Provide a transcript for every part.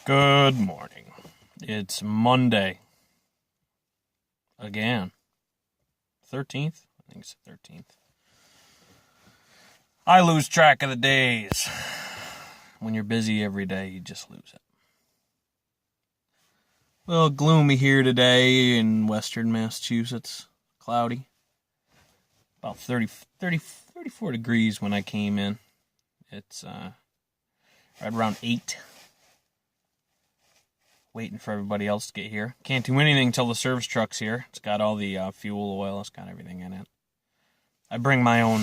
Good morning. It's Monday. Again. 13th? I think it's the 13th. I lose track of the days. When you're busy every day, you just lose it. A little gloomy here today in western Massachusetts. Cloudy. About 34 degrees when I came in. It's right around 8. Waiting for everybody else to get here. Can't do anything until the service truck's here. It's got all the fuel, oil. It's got everything in it. I bring my own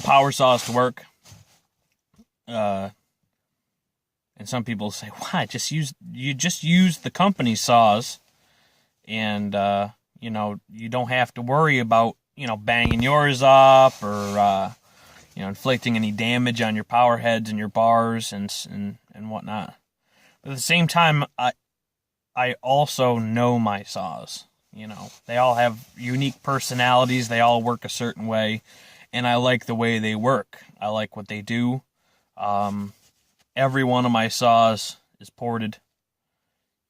power saws to work. And some people say, "Why? You just use the company saws, and you don't have to worry about banging yours up or inflicting any damage on your power heads and your bars and whatnot." But at the same time, I also know my saws. They all have unique personalities. They all work a certain way, and I like the way they work. I like what they do. Every one of my saws is ported,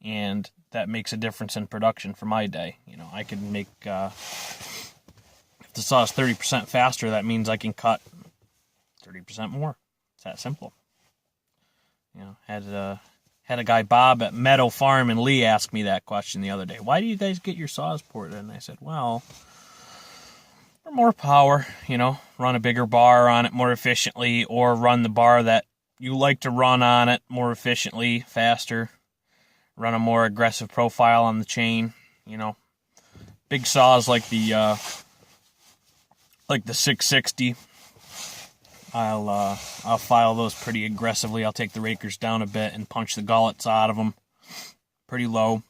and that makes a difference in production for my day. I can make, if the saw is 30% faster, that means I can cut 30% more. It's that simple. Had a guy, Bob, at Meadow Farm in Lee ask me that question the other day. Why do you guys get your saws ported? And I said, well, for more power, run a bigger bar on it more efficiently, or run the bar that you like to run on it more efficiently, faster, run a more aggressive profile on the chain. Big saws like the 660. I'll file those pretty aggressively. I'll take the rakers down a bit and punch the gullets out of them pretty low,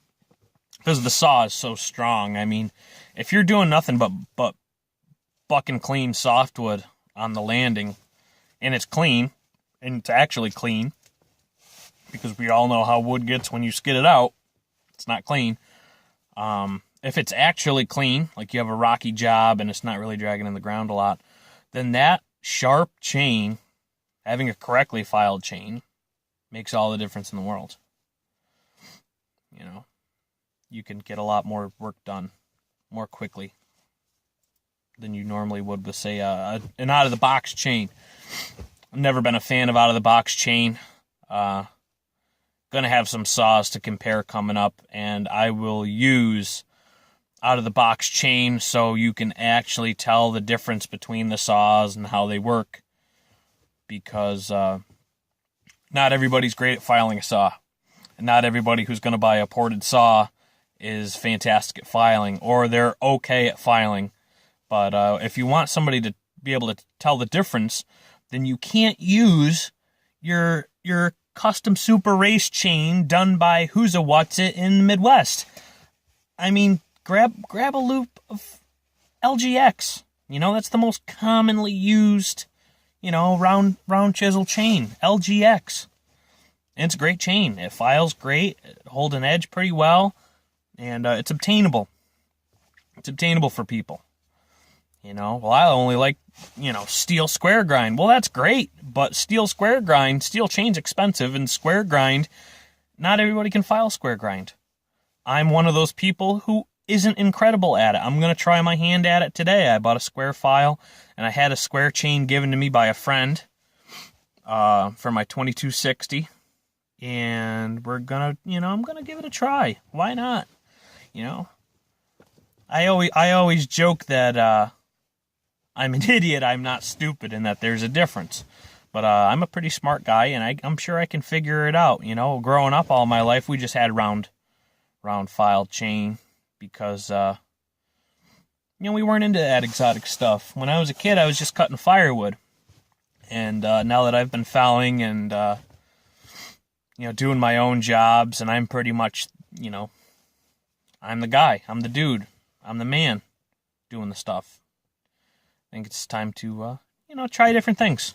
because the saw is so strong. I mean, if you're doing nothing but bucking clean softwood on the landing, and it's clean, and it's actually clean, because we all know how wood gets when you skid it out. It's not clean. If it's actually clean, like you have a rocky job and it's not really dragging in the ground a lot, then that sharp chain, having a correctly filed chain, makes all the difference in the world. You can get a lot more work done more quickly than you normally would with, say, an out-of-the-box chain. I've never been a fan of out-of-the-box chain. Gonna have some saws to compare coming up, and I will use out-of-the-box chain so you can actually tell the difference between the saws and how they work, because not everybody's great at filing a saw, and not everybody who's going to buy a ported saw is fantastic at filing, or they're okay at filing. But if you want somebody to be able to tell the difference, then you can't use your custom super race chain done by Who's a What's It in the Midwest. I mean, grab a loop of LGX. That's the most commonly used, round chisel chain, LGX. And it's a great chain. It files great, it holds an edge pretty well, and it's obtainable. It's obtainable for people. Well, I only like, steel square grind. Well, that's great, but steel chain's expensive, and square grind, not everybody can file square grind. I'm one of those people who isn't incredible at it. I'm going to try my hand at it today. I bought a square file, and I had a square chain given to me by a friend for my 2260, and we're going to, I'm going to give it a try. Why not? I always joke that I'm an idiot, I'm not stupid, and that there's a difference. But I'm a pretty smart guy, and I'm sure I can figure it out. Growing up all my life, we just had round filed chain, because we weren't into that exotic stuff. When I was a kid, I was just cutting firewood, and now that I've been filing and doing my own jobs, and I'm pretty much, I'm the guy, I'm the dude, I'm the man doing the stuff. I think it's time to try different things,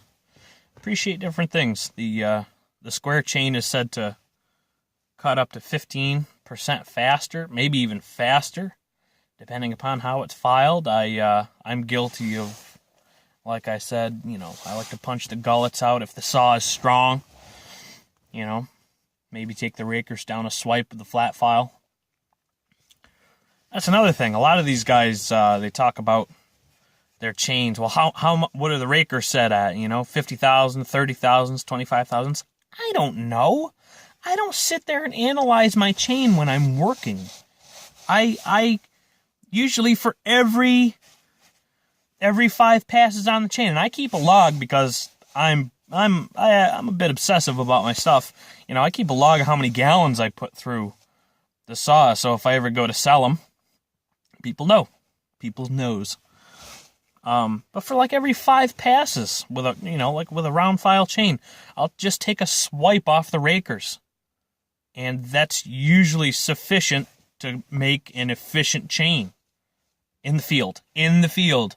appreciate different things. The square chain is said to cut up to 15% faster, maybe even faster, depending upon how it's filed. I'm guilty of, like I said, I like to punch the gullets out if the saw is strong. You know, maybe take the rakers down a swipe of the flat file. That's another thing. A lot of these guys, they talk about their chains. Well, what are the rakers set at? 50,000, 30,000s, 25,000s. I don't know. I don't sit there and analyze my chain when I'm working. I usually for every 5 passes on the chain, and I keep a log because I'm a bit obsessive about my stuff. I keep a log of how many gallons I put through the saw, so if I ever go to sell them, people know. People knows. But for like every 5 passes with a round file chain, I'll just take a swipe off the rakers. And that's usually sufficient to make an efficient chain in the field.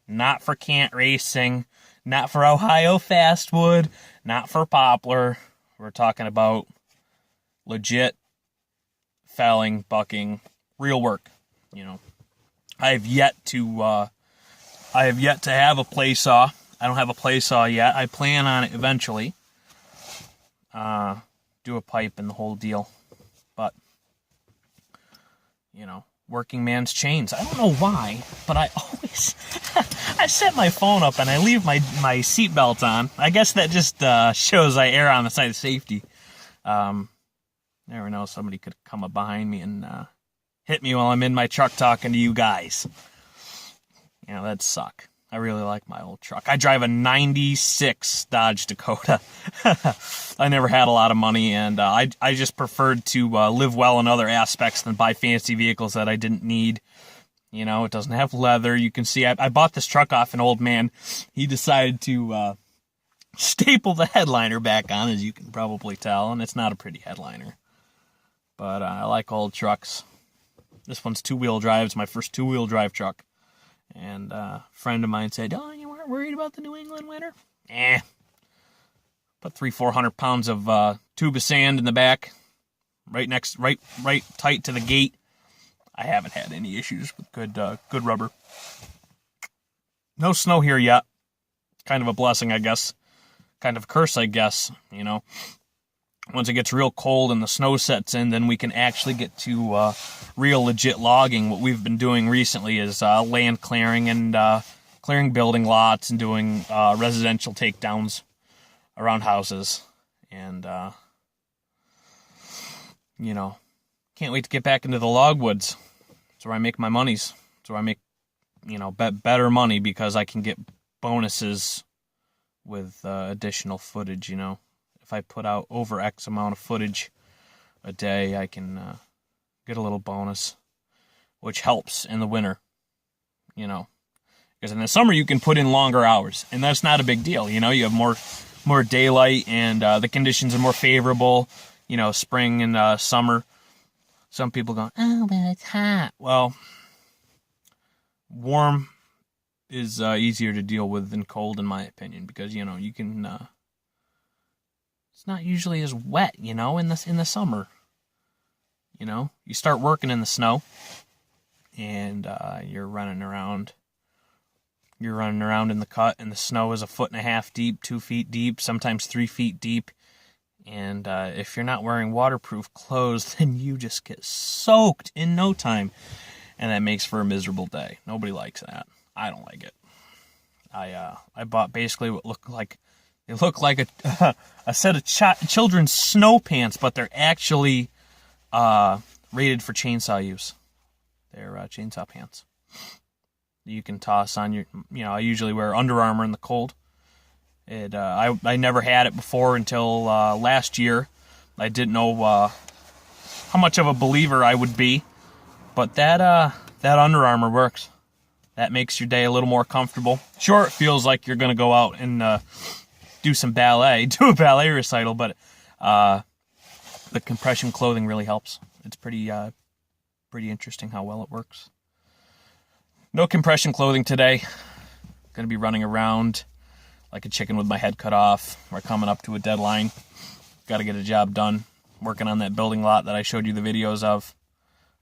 Not for cant racing, not for Ohio Fastwood, not for Poplar. We're talking about legit felling, bucking, real work. I have yet to have a play saw. I don't have a play saw yet. I plan on it eventually. Do a pipe and the whole deal. But, working man's chains. I don't know why, but I always... I set my phone up and I leave my seatbelt on. I guess that just shows I err on the side of safety. Never know, somebody could come up behind me and hit me while I'm in my truck talking to you guys. That'd suck. I really like my old truck. I drive a 96 Dodge Dakota. I never had a lot of money, and I just preferred to live well in other aspects than buy fancy vehicles that I didn't need. It doesn't have leather. You can see I bought this truck off an old man. He decided to staple the headliner back on, as you can probably tell, and it's not a pretty headliner. But I like old trucks. This one's 2-wheel drive. It's my first 2-wheel drive truck. And a friend of mine said, "Oh, you weren't worried about the New England winter?" Put 300-400 pounds of tube of sand in the back, right tight to the gate. I haven't had any issues with good rubber. No snow here yet. Kind of a blessing, I guess. Kind of a curse, I guess. Once it gets real cold and the snow sets in, then we can actually get to real legit logging. What we've been doing recently is land clearing and clearing building lots and doing residential takedowns around houses. And, can't wait to get back into the logwoods. That's where I make my monies. That's where I make, better money because I can get bonuses with additional footage, If I put out over X amount of footage a day, I can get a little bonus, which helps in the winter, Because in the summer, you can put in longer hours, and that's not a big deal. You have more daylight, and the conditions are more favorable, spring and summer. Some people go, "Oh, but it's hot." Well, warm is easier to deal with than cold, in my opinion, because, you can... it's not usually as wet, in the summer. You start working in the snow, and you're running around. You're running around in the cut, and the snow is 1.5 feet deep, 2 feet deep, sometimes 3 feet deep. And if you're not wearing waterproof clothes, then you just get soaked in no time, and that makes for a miserable day. Nobody likes that. I don't like it. I bought basically what looked like... They look like a set of children's snow pants, but they're actually rated for chainsaw use. They're chainsaw pants. You can toss on your... I usually wear Under Armour in the cold. I never had it before until last year. I didn't know how much of a believer I would be, but that Under Armour works. That makes your day a little more comfortable. Sure, it feels like you're going to go out and... do a ballet recital, but the compression clothing really helps. It's pretty interesting how well it works. No compression clothing today. Going to be running around like a chicken with my head cut off. We're coming up to a deadline. Got to get a job done. Working on that building lot that I showed you the videos of.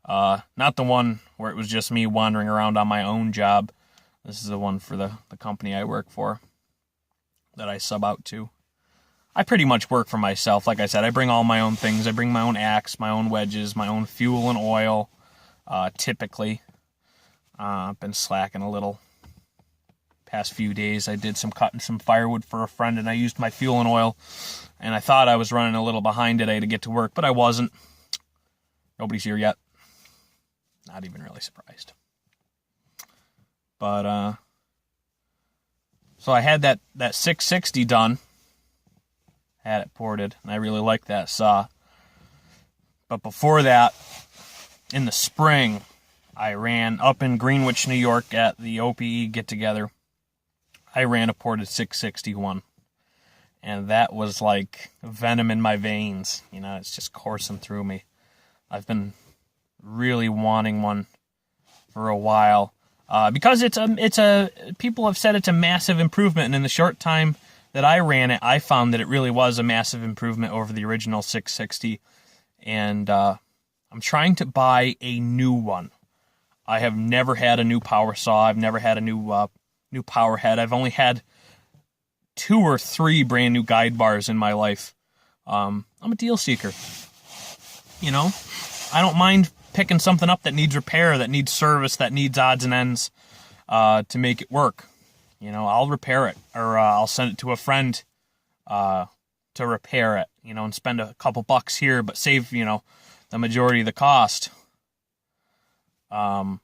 Not the one where it was just me wandering around on my own job. This is the one for the company I work for, that I sub out to. I pretty much work for myself. Like I said, I bring all my own things. I bring my own axe, my own wedges, my own fuel and oil, typically. I've been slacking a little. Past few days, I did some cutting some firewood for a friend, and I used my fuel and oil, and I thought I was running a little behind today to get to work, but I wasn't. Nobody's here yet. Not even really surprised. But, so I had that 660 done. Had it ported, and I really liked that saw. But before that, in the spring, I ran up in Greenwich, New York at the OPE get-together. I ran a ported 661. And that was like venom in my veins. You know, it's just coursing through me. I've been really wanting one for a while. Because people have said it's a massive improvement, and in the short time that I ran it, I found that it really was a massive improvement over the original 660, and I'm trying to buy a new one. I have never had a new power saw. I've never had a new power head. I've only had 2 or 3 brand new guide bars in my life. I'm a deal seeker. You know, I don't mind picking something up that needs repair, that needs service, that needs odds and ends to make it work. You know, I'll repair it, or I'll send it to a friend to repair it, you know, and spend a couple bucks here, but save, you know, the majority of the cost. But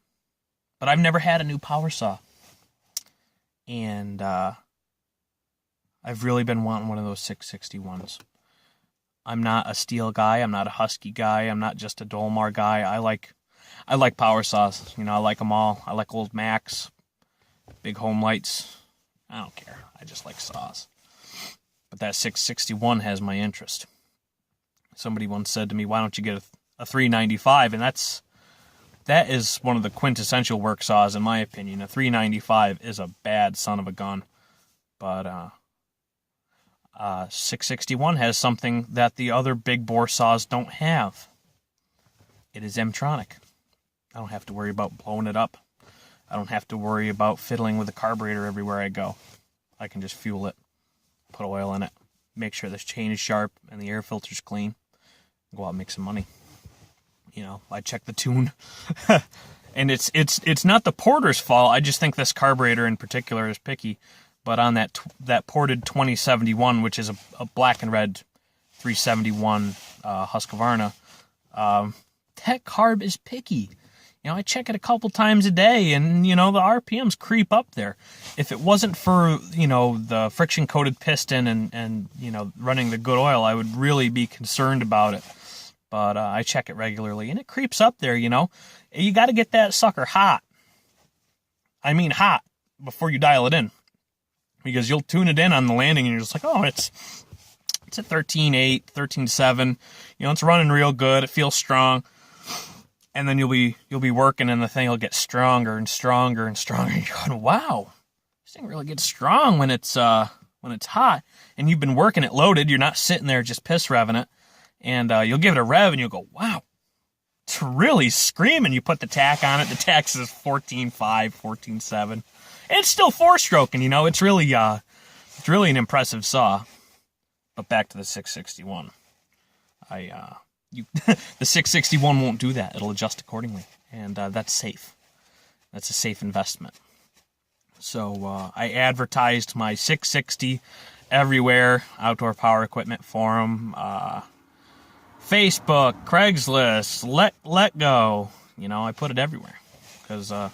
I've never had a new power saw. And I've really been wanting one of those 661s. I'm not a steel guy. I'm not a Husky guy. I'm not just a Dolmar guy. I like power saws. You know, I like them all. I like old Max, big home lights. I don't care. I just like saws. But that 661 has my interest. Somebody once said to me, why don't you get a 395? And that is one of the quintessential work saws, in my opinion. A 395 is a bad son of a gun. But 661 has something that the other big bore saws don't have. It is M-tronic. I don't have to worry about blowing it up. I don't have to worry about fiddling with the carburetor everywhere I go. I can just fuel it, put oil in it, make sure the chain is sharp and the air filter's clean, and go out and make some money. You know, I check the tune. And it's not the porter's fault. I just think this carburetor in particular is picky. But on that ported 2071, which is a black and red 371 Husqvarna, that carb is picky. You know, I check it a couple times a day, and, you know, the RPMs creep up there. If it wasn't for, you know, the friction-coated piston and you know, running the good oil, I would really be concerned about it. But I check it regularly, and it creeps up there, you know. You got to get that sucker hot. I mean hot, before you dial it in. Because you'll tune it in on the landing, and you're just like, oh, it's at 13.8, 13.7. You know, it's running real good. It feels strong. And then you'll be working, and the thing will get stronger and stronger and stronger. And you're going, wow, this thing really gets strong when it's hot. And you've been working it loaded. You're not sitting there just piss revving it. And you'll give it a rev, and you'll go, wow, it's really screaming. You put the tack on it. The tack says 14.5, 14.7. And it's still 4-stroking, you know. It's really an impressive saw. But back to the 661. The 661 won't do that. It'll adjust accordingly, and that's safe. That's a safe investment. So I advertised my 660 everywhere. Outdoor Power Equipment Forum, Facebook, Craigslist, Let Go. You know, I put it everywhere because I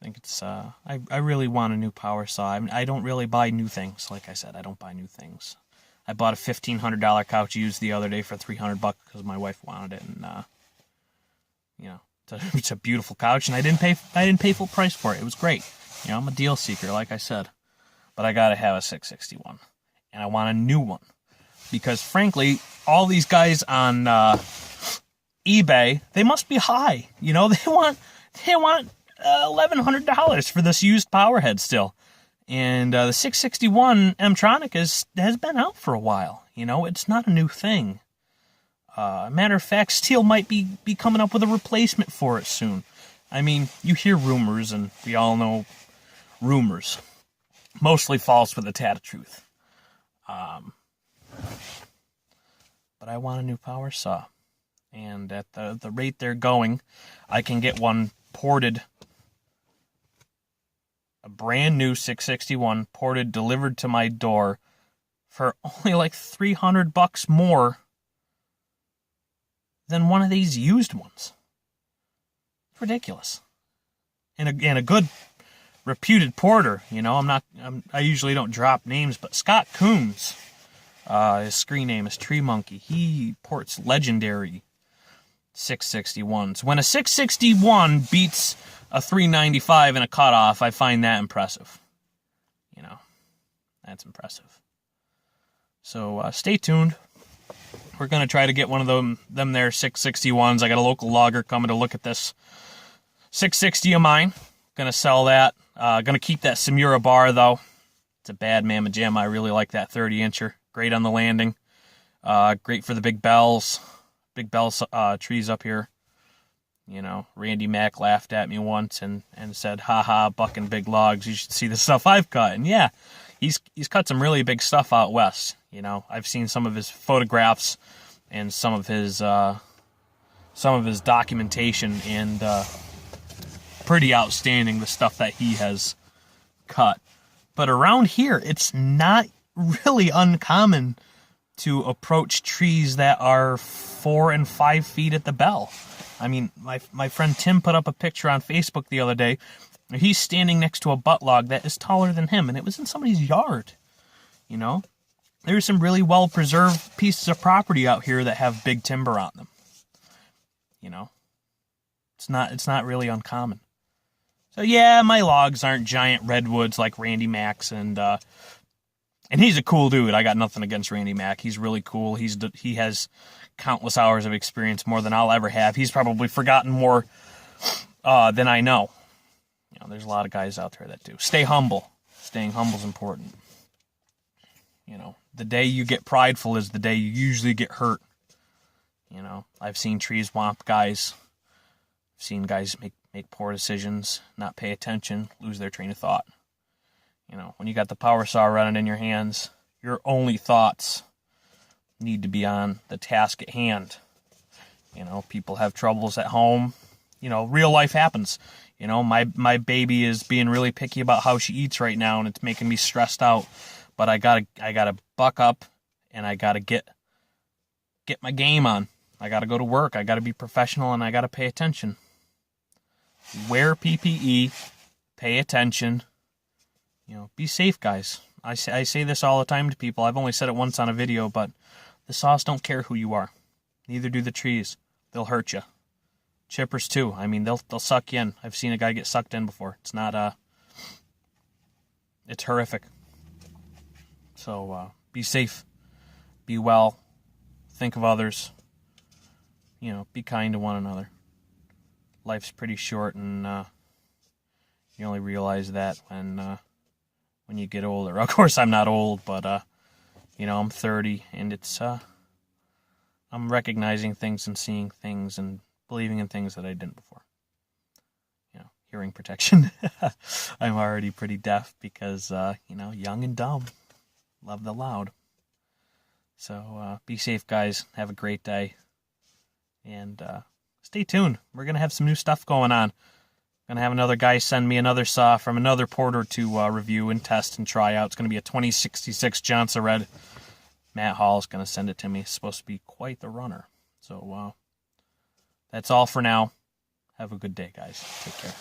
think it's. I really want a new power saw. I don't really buy new things. Like I said, I don't buy new things. I bought a $1,500 couch used the other day for $300 because my wife wanted it, and you know, it's a beautiful couch, and I didn't pay full price for it. It was great. You know, I'm a deal seeker, like I said, but I gotta have a 661, and I want a new one because, frankly, all these guys on eBay, they must be high. You know, they want $1,100 for this used power head still. And the 661 M-tronic has been out for a while. You know, it's not a new thing. Matter of fact, Steel might be coming up with a replacement for it soon. I mean, you hear rumors, and we all know rumors. Mostly false with a tad of truth. But I want a new power saw. And at the rate they're going, I can get one ported, a brand new 661 ported, delivered to my door for only like $300 more than one of these used ones. It's ridiculous. And a good reputed porter, you know, I usually don't drop names, but Scott Coombs, his screen name is Tree Monkey. He ports legendary 661s. When a 661 beats a 395 in a cutoff, I find that impressive. You know, that's impressive. So stay tuned. We're going to try to get one of them there 661s. I got a local logger coming to look at this 660 of mine. Going to sell that. Going to keep that Samura bar, though. It's a bad mamma jamma. I really like that 30-incher. Great on the landing. Great for the big bells. Big bell trees up here. You know, Randy Mack laughed at me once and said, "Ha, bucking big logs. You should see the stuff I've cut." And yeah, he's cut some really big stuff out west. You know, I've seen some of his photographs and some of his documentation, and pretty outstanding, the stuff that he has cut. But around here, it's not really uncommon to approach trees that are 4 and 5 feet at the bell. I mean, my friend Tim put up a picture on Facebook the other day. He's standing next to a butt log that is taller than him, and it was in somebody's yard. You know, there's some really well-preserved pieces of property out here that have big timber on them. You know, it's not really uncommon. So yeah, my logs aren't giant redwoods like Randy Mack's, and he's a cool dude. I got nothing against Randy Mack. He's really cool. He has countless hours of experience, more than I'll ever have. He's probably forgotten more than I know. You know, there's a lot of guys out there that do. Stay humble. Staying humble is important. You know, the day you get prideful is the day you usually get hurt. You know, I've seen trees whomp guys. I've seen guys make poor decisions, not pay attention, lose their train of thought. You know, when you got the power saw running in your hands, your only thoughts need to be on the task at hand. You know, people have troubles at home. You know, real life happens. You know, my baby is being really picky about how she eats right now, and it's making me stressed out. But I gotta buck up, and I gotta get my game on. I gotta go to work. I gotta be professional, and I gotta pay attention. Wear PPE. Pay attention. You know, be safe, guys. I say this all the time to people. I've only said it once on a video, but the saws don't care who you are. Neither do the trees. They'll hurt you. Chippers too. I mean, they'll suck you in. I've seen a guy get sucked in before. It's not it's horrific. So be safe. Be well. Think of others. You know, be kind to one another. Life's pretty short, and you only realize that when you get older. Of course, I'm not old, but you know, I'm 30, and it's I'm recognizing things and seeing things and believing in things that I didn't before. You know, hearing protection. I'm already pretty deaf because you know, young and dumb. Love the loud. So be safe, guys. Have a great day, and stay tuned. We're gonna have some new stuff going on. Gonna have another guy send me another saw from another porter to review and test and try out. It's gonna be a 2066 Johnson Red. Matt Hall is gonna send it to me. It's supposed to be quite the runner. So that's all for now. Have a good day, guys. Take care.